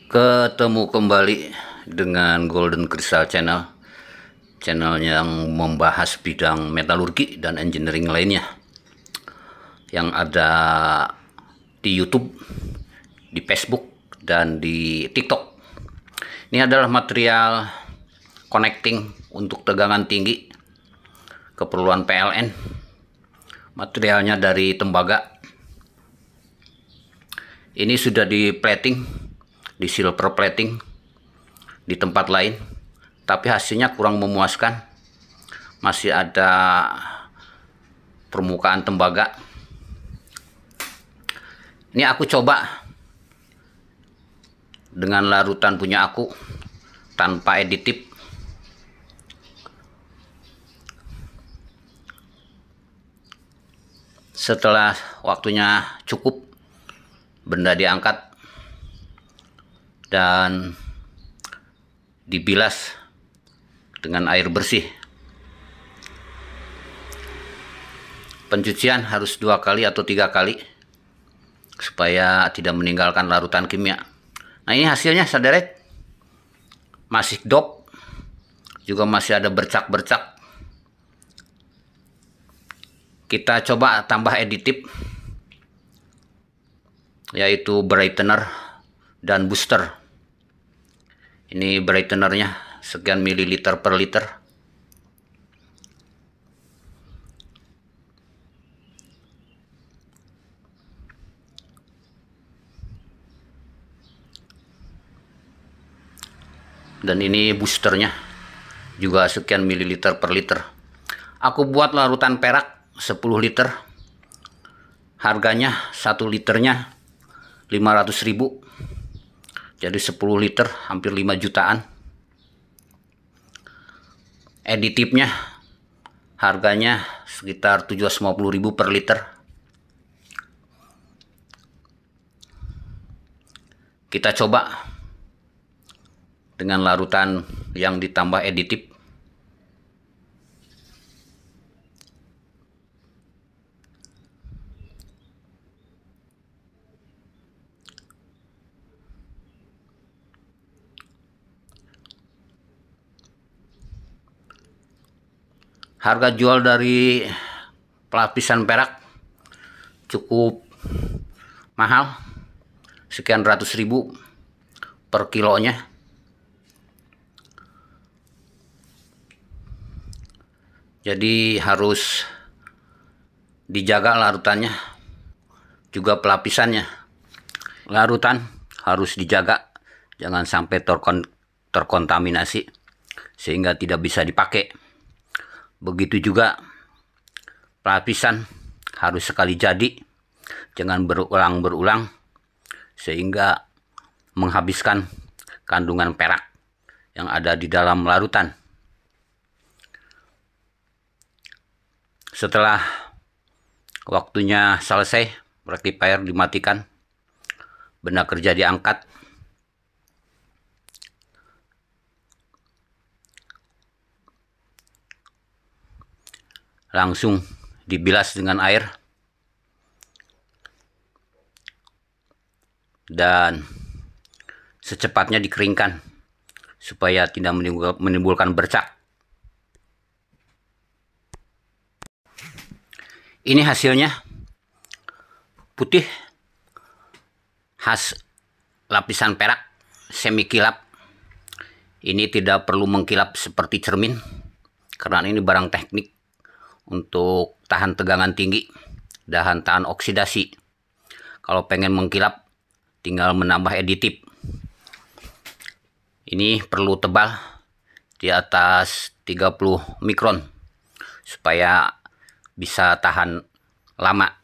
Ketemu kembali dengan Golden Crystal Channel, channel yang membahas bidang metalurgi dan engineering lainnya, yang ada di YouTube, di Facebook, dan di TikTok. Ini adalah material connecting untuk tegangan tinggi, keperluan PLN. Materialnya dari tembaga. Ini sudah di plating, di silver plating di tempat lain, tapi hasilnya kurang memuaskan. Masih ada permukaan tembaga. Ini aku coba dengan larutan punya aku tanpa additif. Setelah waktunya cukup, benda diangkat dan dibilas dengan air bersih. Pencucian harus 2 kali atau 3 kali supaya tidak meninggalkan larutan kimia. Nah, ini hasilnya saudara, masih dop, juga masih ada bercak-bercak. Kita coba tambah additif, yaitu brightener dan booster. Ini brightenernya sekian mililiter per liter. Dan ini boosternya juga sekian mililiter per liter. Aku buat larutan perak 10 liter. Harganya 1 liternya 500.000. Jadi 10 liter hampir 5 jutaan. Additifnya harganya sekitar 750.000 per liter. Kita coba dengan larutan yang ditambah additif. Harga jual dari pelapisan perak cukup mahal, sekian ratus ribu per kilonya. Jadi harus dijaga larutannya, juga pelapisannya. Larutan harus dijaga, jangan sampai terkontaminasi sehingga tidak bisa dipakai. Begitu juga pelapisan harus sekali jadi, jangan berulang-berulang sehingga menghabiskan kandungan perak yang ada di dalam larutan. Setelah waktunya selesai, rectifier dimatikan, benda kerja diangkat. Langsung dibilas dengan air dan secepatnya dikeringkan supaya tidak menimbulkan bercak. Ini hasilnya putih, khas lapisan perak semi kilap. Ini tidak perlu mengkilap seperti cermin karena ini barang teknik untuk tahan tegangan tinggi dan tahan oksidasi. Kalau pengen mengkilap, tinggal menambah additif. Ini perlu tebal di atas 30 mikron supaya bisa tahan lama.